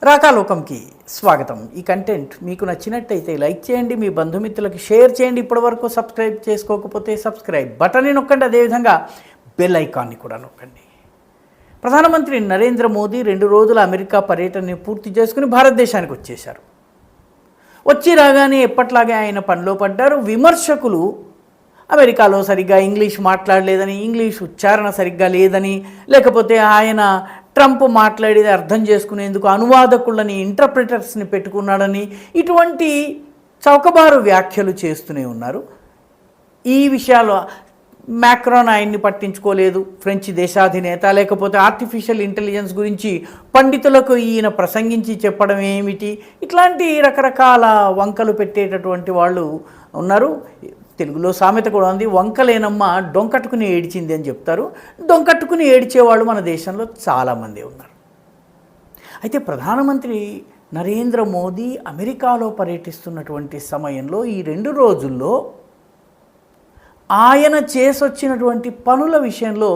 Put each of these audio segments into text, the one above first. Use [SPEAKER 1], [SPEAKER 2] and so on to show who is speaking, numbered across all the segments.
[SPEAKER 1] రాకాలోకంకి స్వాగతం. ఈ కంటెంట్ మీకు నచ్చినట్టయితే లైక్ చేయండి, మీ బంధుమిత్రులకు షేర్ చేయండి. ఇప్పటివరకు సబ్స్క్రైబ్ చేసుకోకపోతే సబ్స్క్రైబ్ బటన్ని నొక్కండి, అదేవిధంగా బెల్ ఐకాన్ని కూడా నొక్కండి. ప్రధానమంత్రి నరేంద్ర మోదీ 2 రోజుల అమెరికా పర్యటనని పూర్తి చేసుకుని భారతదేశానికి వచ్చేశారు. వచ్చి రాగానే ఎప్పట్లాగే ఆయన పనిలో పడ్డారు. విమర్శకులు అమెరికాలో సరిగ్గా ఇంగ్లీష్ మాట్లాడలేదని, ఇంగ్లీష్ ఉచ్చారణ సరిగ్గా లేదని, లేకపోతే ఆయన ట్రంప్ మాట్లాడేది అర్థం చేసుకునేందుకు అనువాదకులని, ఇంటర్ప్రిటర్స్ని పెట్టుకున్నాడని ఇటువంటి చౌకబారు వ్యాఖ్యలు చేస్తూనే ఉన్నారు. ఈ విషయాలు మ్యాక్రాన్ ఆయన్ని పట్టించుకోలేదు, ఫ్రెంచ్ దేశాధినేత. లేకపోతే ఆర్టిఫిషియల్ ఇంటెలిజెన్స్ గురించి పండితులకు ఈయన ప్రసంగించి చెప్పడం ఏమిటి, ఇట్లాంటి రకరకాల వంకలు పెట్టేటటువంటి వాళ్ళు ఉన్నారు. తెలుగులో సామెత కూడా ఉంది, వంకలేనమ్మ డొంకట్టుకుని ఏడిచింది అని చెప్తారు. డొంకట్టుకుని ఏడ్చేవాళ్ళు మన దేశంలో చాలామంది ఉన్నారు. అయితే ప్రధానమంత్రి నరేంద్ర మోదీ అమెరికాలో పర్యటిస్తున్నటువంటి సమయంలో ఈ 2 రోజుల్లో ఆయన చేసొచ్చినటువంటి పనుల విషయంలో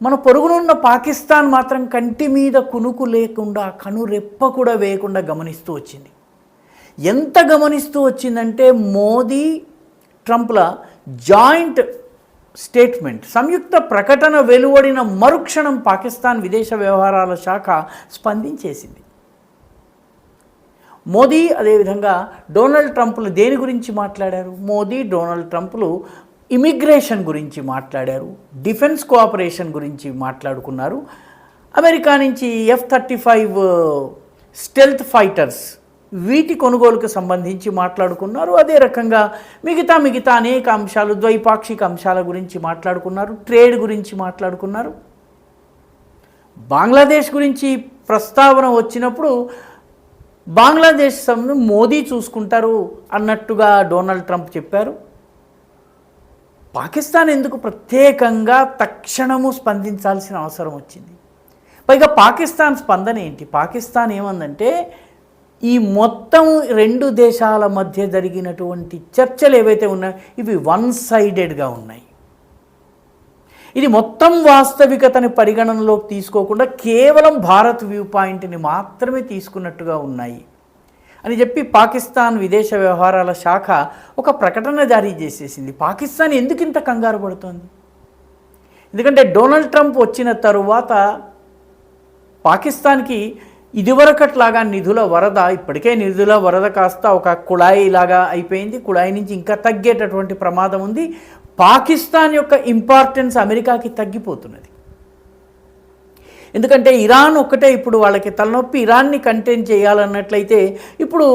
[SPEAKER 1] మన పొరుగునున్న పాకిస్తాన్ మాత్రం కంటి మీద కునుకు లేకుండా, కనురెప్ప కూడా వేయకుండా గమనిస్తూ వచ్చింది. ఎంత గమనిస్తూ వచ్చిందంటే, మోదీ ట్రంప్ల జాయింట్ స్టేట్మెంట్, సంయుక్త ప్రకటన వెలువడిన మరుక్షణం పాకిస్తాన్ విదేశ వ్యవహారాల శాఖ స్పందించేసింది. మోదీ అదేవిధంగా డొనాల్డ్ ట్రంప్లు దేని గురించి మాట్లాడారు? మోదీ డొనాల్డ్ ట్రంప్లు ఇమిగ్రేషన్ గురించి మాట్లాడారు, డిఫెన్స్ కోఆపరేషన్ గురించి మాట్లాడుకున్నారు. అమెరికా నుంచి F-35 స్టెల్త్ ఫైటర్స్ వీటి కొనుగోలుకు సంబంధించి మాట్లాడుకున్నారు. అదే రకంగా మిగతా అనేక అంశాలు, ద్వైపాక్షిక అంశాల గురించి మాట్లాడుకున్నారు, ట్రేడ్ గురించి మాట్లాడుకున్నారు. బంగ్లాదేశ్ గురించి ప్రస్తావన వచ్చినప్పుడు బంగ్లాదేశ్ మోదీ చూసుకుంటారు అన్నట్టుగా డొనాల్డ్ ట్రంప్ చెప్పారు. పాకిస్తాన్ ఎందుకు ప్రత్యేకంగా తక్షణము స్పందించాల్సిన అవసరం వచ్చింది? పైగా పాకిస్తాన్ స్పందన ఏంటి? పాకిస్తాన్ ఏమందంటే, ఈ మొత్తం 2 దేశాల మధ్య జరిగినటువంటి చర్చలు ఏవైతే ఉన్నాయో ఇవి వన్ సైడెడ్గా ఉన్నాయి. ఇది మొత్తం వాస్తవికతని పరిగణనలోకి తీసుకోకుండా కేవలం భారత్ వ్యూ పాయింట్ని మాత్రమే తీసుకున్నట్టుగా ఉన్నాయి అని చెప్పి పాకిస్తాన్ విదేశ వ్యవహారాల శాఖ ఒక ప్రకటన జారీ చేసేసింది. పాకిస్తాన్ ఎందుకు ఇంత కంగారు పడుతోంది? ఎందుకంటే డొనాల్డ్ ట్రంప్ వచ్చిన తరువాత పాకిస్తాన్కి ఇదివరకట్లాగా నిధుల వరద, ఇప్పటికే నిధుల వరద కాస్త ఒక కుళాయి లాగా అయిపోయింది. కుళాయి నుంచి ఇంకా తగ్గేటటువంటి ప్రమాదం ఉంది. పాకిస్తాన్ యొక్క ఇంపార్టెన్స్ అమెరికాకి తగ్గిపోతున్నది. ఎందుకంటే ఇరాన్ ఒక్కటే ఇప్పుడు వాళ్ళకి తలనొప్పి. ఇరాన్ని కంటైన్ చేయాలన్నట్లయితే ఇప్పుడు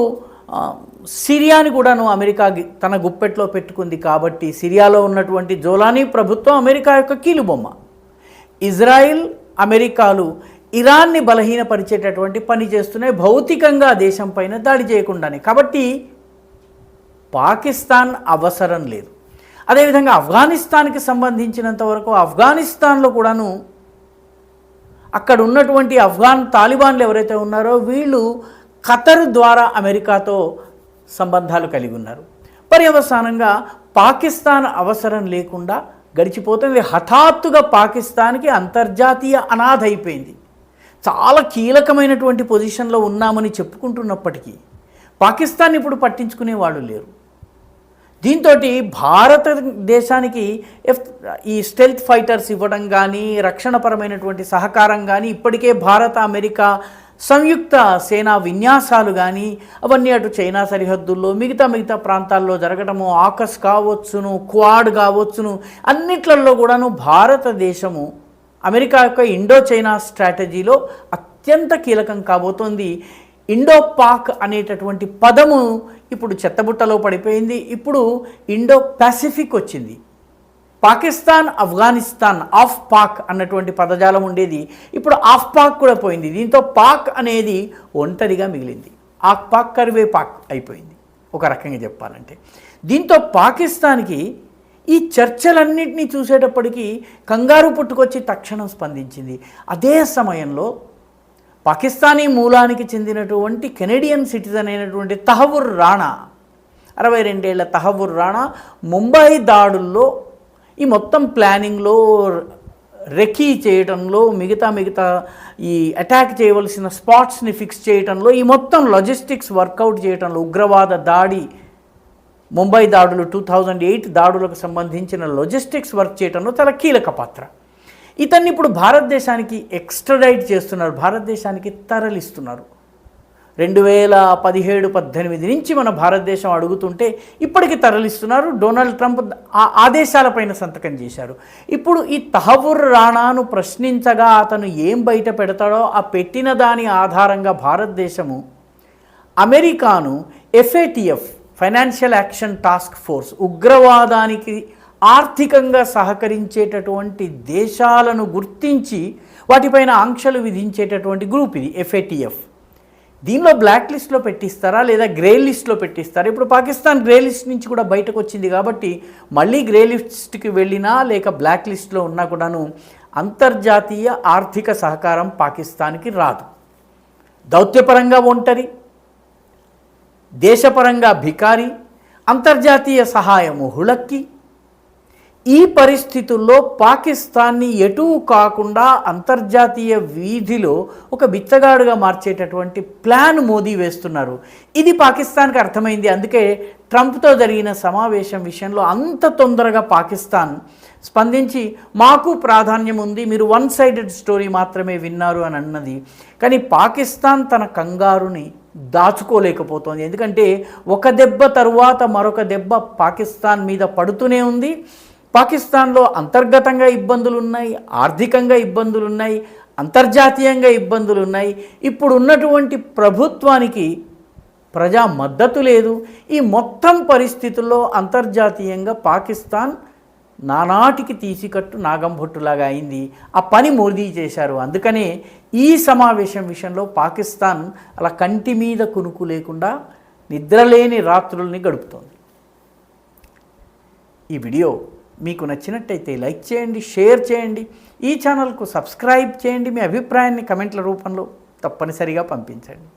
[SPEAKER 1] సిరియాని కూడాను అమెరికా తన గుప్పెట్లో పెట్టుకుంది. కాబట్టి సిరియాలో ఉన్నటువంటి జోలానీ ప్రభుత్వం అమెరికా యొక్క కీలుబొమ్మ. ఇజ్రాయిల్, అమెరికాలు ఇరాన్ని బలహీనపరిచేటటువంటి పని చేస్తున్నాయి, భౌతికంగా దేశం పైన దాడి చేయకుండానే. కాబట్టి పాకిస్తాన్ అవసరం లేదు. అదేవిధంగా ఆఫ్ఘనిస్తాన్కి సంబంధించినంత వరకు ఆఫ్ఘనిస్తాన్లో కూడాను అక్కడ ఉన్నటువంటి ఆఫ్ఘాన్ తాలిబాన్లు ఎవరైతే ఉన్నారో వీళ్ళు ఖతర్ ద్వారా అమెరికాతో సంబంధాలు కలిగి ఉన్నారు. పర్యవసానంగా పాకిస్తాన్ అవసరం లేకుండా గడిచిపోతుంది. హఠాత్తుగా పాకిస్తాన్కి అంతర్జాతీయ అనాథ అయిపోయింది. చాలా కీలకమైనటువంటి పొజిషన్లో ఉన్నామని చెప్పుకుంటున్నప్పటికీ పాకిస్తాన్ ఇప్పుడు పట్టించుకునే వాళ్ళు లేరు. దీంతో భారతదేశానికి ఈ స్టెల్త్ ఫైటర్స్ ఇవ్వడం కానీ, రక్షణపరమైనటువంటి సహకారం కానీ, ఇప్పటికే భారత అమెరికా సంయుక్త సేనా విన్యాసాలు కానీ అవన్నీ అటు చైనా సరిహద్దుల్లో మిగతా ప్రాంతాల్లో జరగడము, ఆకస్ కావచ్చును, క్వాడ్ కావచ్చును, అన్నిట్లలో కూడాను భారతదేశము అమెరికా యొక్క ఇండో చైనా స్ట్రాటజీలో అత్యంత కీలకం కాబోతోంది. ఇండో పాక్ అనేటటువంటి పదము ఇప్పుడు చెత్తబుట్టలో పడిపోయింది. ఇప్పుడు ఇండో పసిఫిక్ వచ్చింది. పాకిస్తాన్, ఆఫ్ఘనిస్తాన్, ఆఫ్ పాక్ అన్నటువంటి పదజాలం ఉండేది. ఇప్పుడు ఆఫ్ పాక్ కూడా పోయింది. దీంతో పాక్ అనేది ఒంటరిగా మిగిలింది. ఆఫ్ పాక్ కరివే పాక్ అయిపోయింది ఒక రకంగా చెప్పాలంటే. దీంతో పాకిస్తాన్కి ఈ చర్చలన్నింటినీ చూసేటప్పటికీ కంగారు పుట్టుకొచ్చి తక్షణం స్పందించింది. అదే సమయంలో పాకిస్తానీ మూలానికి చెందినటువంటి కెనడియన్ సిటిజన్ అయినటువంటి తహవుర్ రాణా, 62 ఏళ్ల తహవుర్ రాణా ముంబై దాడుల్లో ఈ మొత్తం ప్లానింగ్లో రెకీ చేయడంలో, మిగతా ఈ అటాక్ చేయవలసిన స్పాట్స్ని ఫిక్స్ చేయడంలో, ఈ మొత్తం లాజిస్టిక్స్ వర్కౌట్ చేయడంలో, ఉగ్రవాద దాడి, ముంబై దాడులు, 2008 దాడులకు సంబంధించిన లాజిస్టిక్స్ వర్క్ చేయడంలో చాలా కీలక పాత్ర. ఇతన్ని ఇప్పుడు భారతదేశానికి ఎక్స్ట్రడైట్ చేస్తున్నారు, భారతదేశానికి తరలిస్తున్నారు. 2017-18 నుంచి మన భారతదేశం అడుగుతుంటే ఇప్పటికి తరలిస్తున్నారు. డొనాల్డ్ ట్రంప్ ఆ ఆదేశాలపైన సంతకం చేశారు. ఇప్పుడు ఈ తహవ్వుర్ రాణాను ప్రశ్నించగా అతను ఏం బయట పెడతాడో ఆ పెట్టిన దాని ఆధారంగా భారతదేశము అమెరికాను FATF financial action task force, ఉగ్రవాదానికి ఆర్థికంగా సహకరించేటటువంటి దేశాలను గుర్తించి వాటిపైన ఆంక్షలు విధించేటటువంటి గ్రూప్ ఇది FATF. దీనిలో బ్లాక్ లిస్ట్లో పెట్టిస్తారా లేదా గ్రే లిస్ట్లో పెట్టిస్తారా? ఇప్పుడు పాకిస్తాన్ గ్రే లిస్ట్ నుంచి కూడా బయటకు వచ్చింది కాబట్టి మళ్ళీ గ్రే లిస్ట్కి వెళ్ళినా లేక బ్లాక్ లిస్ట్లో ఉన్నా కూడాను అంతర్జాతీయ ఆర్థిక సహకారం పాకిస్తాన్కి రాదు. దౌత్యపరంగా ఒంటరి, దేశపరంగా భికారి, అంతర్జాతీయ సహాయము హుళక్కి. ఈ పరిస్థితుల్లో పాకిస్తాన్ని ఎటూ కాకుండా అంతర్జాతీయ వీధిలో ఒక బిచ్చగాడుగా మార్చేటటువంటి ప్లాన్ మోదీ వేస్తున్నారు. ఇది పాకిస్తాన్కి అర్థమైంది. అందుకే ట్రంప్తో జరిగిన సమావేశం విషయంలో అంత తొందరగా పాకిస్తాన్ స్పందించి మాకు ప్రాధాన్యం ఉంది, మీరు వన్ సైడెడ్ స్టోరీ మాత్రమే విన్నారు అని అన్నది. కానీ పాకిస్తాన్ తన కంగారుని దాచుకోలేకపోతోంది. ఎందుకంటే ఒక దెబ్బ తరువాత మరొక దెబ్బ పాకిస్తాన్ మీద పడుతూనే ఉంది. పాకిస్తాన్లో అంతర్గతంగా ఇబ్బందులు ఉన్నాయి, ఆర్థికంగా ఇబ్బందులు ఉన్నాయి, అంతర్జాతీయంగా ఇబ్బందులు ఉన్నాయి. ఇప్పుడు ఉన్నటువంటి ప్రభుత్వానికి ప్రజా మద్దతు లేదు. ఈ మొత్తం పరిస్థితుల్లో అంతర్జాతీయంగా పాకిస్తాన్ నానాటికి తీసికట్టు నాగంభొట్టులాగా అయింది. ఆ పని మోదీ చేశారు. అందుకనే ఈ సమావేశం విషయంలో పాకిస్తాన్ అలా కంటి మీద కునుకు లేకుండా నిద్రలేని రాత్రుల్ని గడుపుతోంది. ఈ వీడియో మీకు నచ్చినట్టయితే లైక్ చేయండి, షేర్ చేయండి, ఈ ఛానల్కు సబ్స్క్రైబ్ చేయండి. మీ అభిప్రాయాన్ని కమెంట్ల రూపంలో తప్పనిసరిగా పంపించండి.